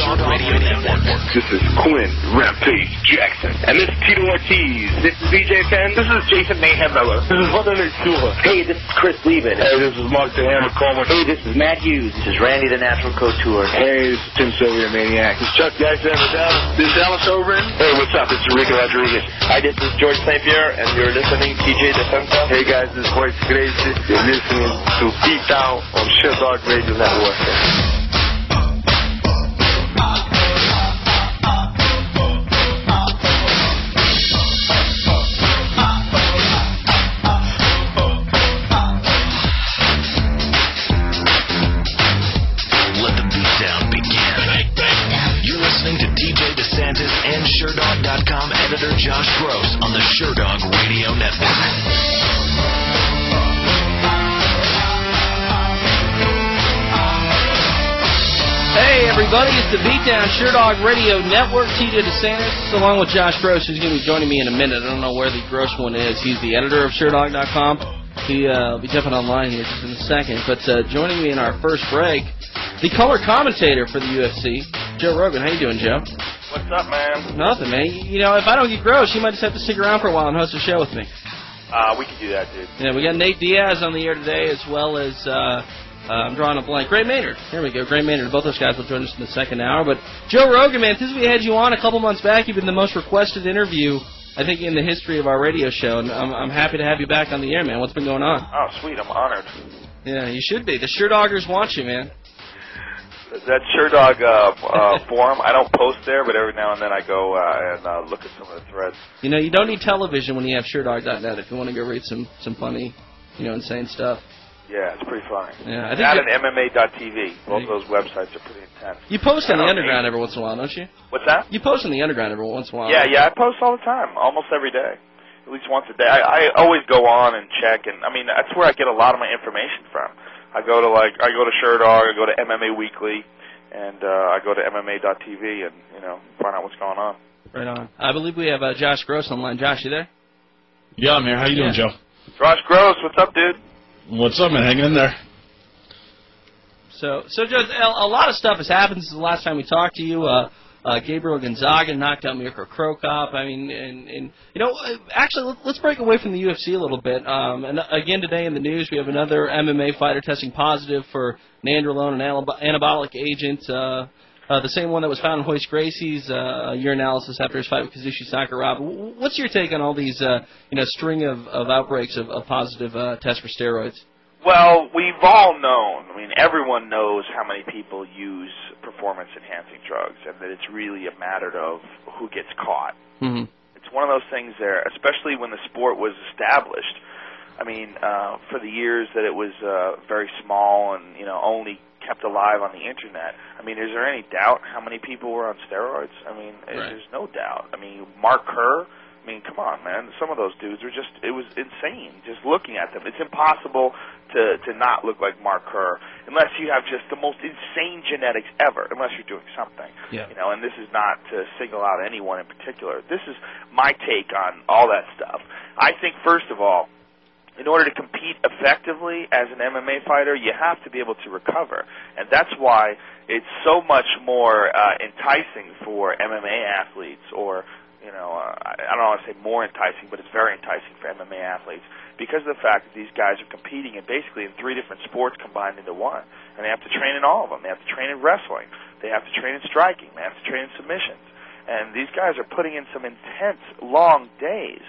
Sherdog Radio Network. This is Quinn Rampage Jackson. And this is Tito Ortiz. This is BJ Penn. This is Jason Mayhem Miller. This is Wonderlic Tua. Hey, this is Chris Lieben. Hey, this is Mark the Hammer Coleman. Hey, this is Matt Hughes. This is Randy the Natural Couture. Hey, this is Tim Sylvia Maniac. This is Chuck Jackson. This is Alice Overin. Hey, what's up? This is Rico Rodriguez. Hi, this is George St. Pierre, and you're listening to TJ Defensa. Hey guys, this is Royce Gracie. You're listening to Beatdown on Sherdog Radio Network. Santis and Sherdog.com editor Josh Gross on the Sherdog Radio Network. Hey everybody, it's the Beatdown Sherdog Radio Network. TJ DeSantis, along with Josh Gross, who's going to be joining me in a minute. I don't know where the Gross one is. He's the editor of Sherdog.com. He'll be jumping online here just in a second. But joining me in our first break, the color commentator for the UFC, Joe Rogan. How you doing, Joe? What's up, man? Nothing, man. You know, if I don't get Gross, you might just have to stick around for a while and host a show with me. We can do that, dude. Yeah, we got Nate Diaz on the air today, as well as, I'm drawing a blank, Gray Maynard. Here we go, Gray Maynard. Both those guys will join us in the second hour. But Joe Rogan, man, since we had you on a couple months back, you've been the most requested interview, I think, in the history of our radio show. And I'm happy to have you back on the air, man. What's been going on? Oh, sweet. I'm honored. Yeah, you should be. The Sherdoggers want you, man. That Sherdog forum, I don't post there, but every now and then I go and look at some of the threads. You know, you don't need television when you have Sherdog.net if you want to go read some funny, insane stuff. Yeah, it's pretty funny. Yeah, I think that and MMA.tv. Both those websites are pretty intense. You post on the Underground every once in a while, don't you? What's that? You post on the Underground every once in a while. Yeah, I post all the time, almost every day. At least once a day. I always go on and check, and I mean, that's where I get a lot of my information from. I go to Sherdog, I go to MMA Weekly, and I go to MMA.tv and, find out what's going on. Right on. I believe we have Josh Gross online. Josh, you there? Yeah, I'm here. How you doing, Joe? Josh Gross, what's up, dude? What's up, man? Hanging in there. So Joe, a lot of stuff has happened since the last time we talked to you. Gabriel Gonzaga knocked out Mirko Krokop. I mean, actually, let's break away from the UFC a little bit. And again, today in the news, we have another MMA fighter testing positive for nandrolone, an anabolic agent, the same one that was found in Royce Gracie's urinalysis after his fight with Kazushi Sakuraba. What's your take on all these, string of outbreaks of positive tests for steroids? Well, we've all known. I mean, everyone knows how many people use performance-enhancing drugs, and that it's really a matter of who gets caught. Mm-hmm. It's one of those things there, especially when the sport was established. I mean, for the years that it was very small and, only kept alive on the Internet. I mean, is there any doubt how many people were on steroids? I mean, There's no doubt. I mean, Mark Kerr, come on, man. Some of those dudes are just, it was insane just looking at them. It's impossible to not look like Mark Kerr unless you have just the most insane genetics ever, unless you're doing something. Yeah. And this is not to single out anyone in particular. This is my take on all that stuff. I think, first of all, in order to compete effectively as an MMA fighter, you have to be able to recover. And that's why it's so much more enticing for MMA athletes, or, I don't want to say more enticing, but it's very enticing for MMA athletes because of the fact that these guys are competing in basically in 3 different sports combined into one. And they have to train in all of them. They have to train in wrestling. They have to train in striking. They have to train in submissions. And these guys are putting in some intense, long days.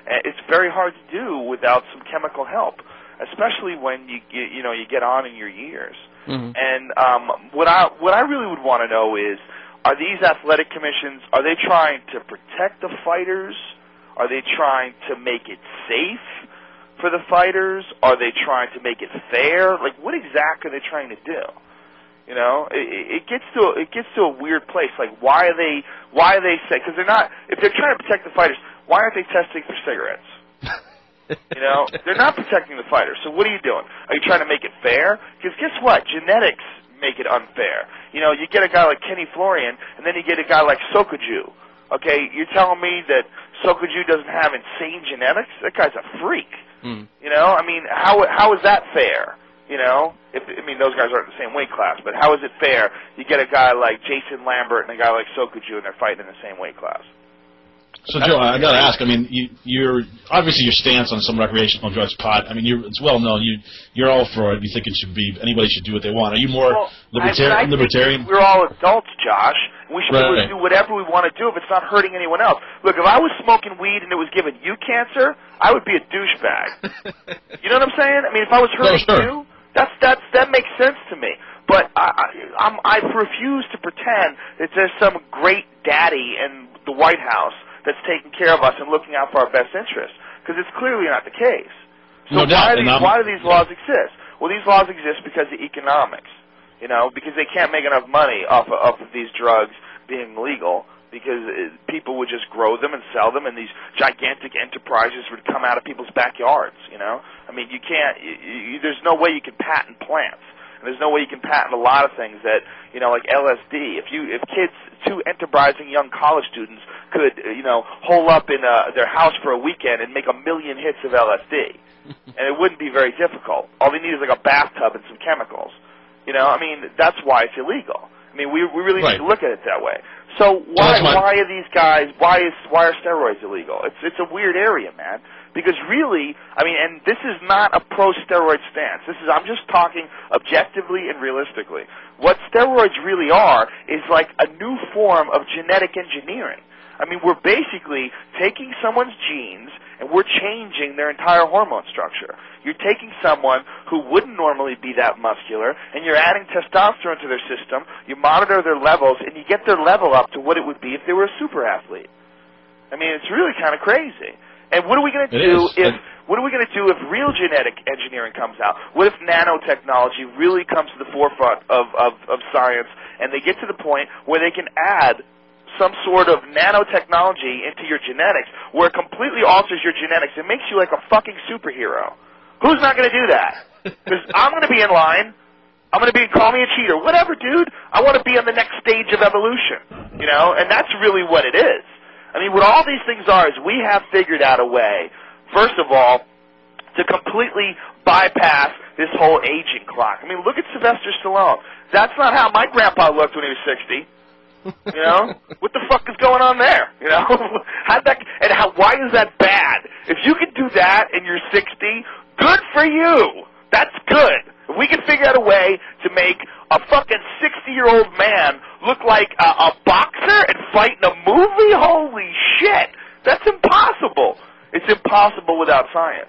It's very hard to do without some chemical help, especially when you get on in your years. Mm-hmm. And what I really would want to know is, are these athletic commissions, are they trying to protect the fighters? Are they trying to make it safe for the fighters? Are they trying to make it fair? Like, what exactly are they trying to do? It gets to a weird place. Like, why are they saying, because if they're trying to protect the fighters, why aren't they testing for cigarettes? They're not protecting the fighters. So what are you doing? Are you trying to make it fair? Because guess what? Genetics make it unfair. You get a guy like Kenny Florian, and then you get a guy like Sokoju. Okay, you're telling me that Sokoju doesn't have insane genetics? That guy's a freak. Mm. How is that fair? You know, those guys aren't in the same weight class, but how is it fair? You get a guy like Jason Lambert and a guy like Sokuju, and they're fighting in the same weight class. So, Joe, I got to ask. I mean, you're obviously your stance on some recreational drugs, pot. I mean, it's well known. You're all for it. You think anybody should do what they want. Are you more libertarian? We're all adults, Josh. We should be able to do whatever we want to do if it's not hurting anyone else. Look, if I was smoking weed and it was giving you cancer, I would be a douchebag. You know what I'm saying? I mean, if I was hurting you, that makes sense to me. But I refuse to pretend that there's some great daddy in the White House that's taking care of us and looking out for our best interests, because it's clearly not the case. So why do these laws exist? Well, these laws exist because of economics, because they can't make enough money off of these drugs being legal, because people would just grow them and sell them, and these gigantic enterprises would come out of people's backyards, I mean, you can't, there's no way you can patent plants. And there's no way you can patent a lot of things that, like LSD. If kids, two enterprising young college students could, hole up in their house for a weekend and make 1 million hits of LSD, and it wouldn't be very difficult. All they need is like a bathtub and some chemicals. I mean, that's why it's illegal. I mean, we really need to look at it that way. So why are these guys? Why are steroids illegal? It's a weird area, man. Because really, I mean, and this is not a pro-steroid stance. I'm just talking objectively and realistically. What steroids really are is like a new form of genetic engineering. I mean, we're basically taking someone's genes and we're changing their entire hormone structure. You're taking someone who wouldn't normally be that muscular, and you're adding testosterone to their system, you monitor their levels, and you get their level up to what it would be if they were a super athlete. I mean, it's really kind of crazy. And what are we going to do if real genetic engineering comes out? What if nanotechnology really comes to the forefront of science, and they get to the point where they can add some sort of nanotechnology into your genetics where it completely alters your genetics and makes you like a fucking superhero? Who's not going to do that? Because I'm going to be in line. I'm going to call me a cheater. Whatever, dude. I want to be on the next stage of evolution, and that's really what it is. I mean, what all these things are is we have figured out a way, first of all, to completely bypass this whole aging clock. I mean, look at Sylvester Stallone. That's not how my grandpa looked when he was 60. What the fuck is going on there? Why is that bad? If you can do that and you're 60, good for you. That's good. If we can figure out a way to make a fucking 60-year-old man look like a boxer and fight in a movie, holy shit. That's impossible. It's impossible without science.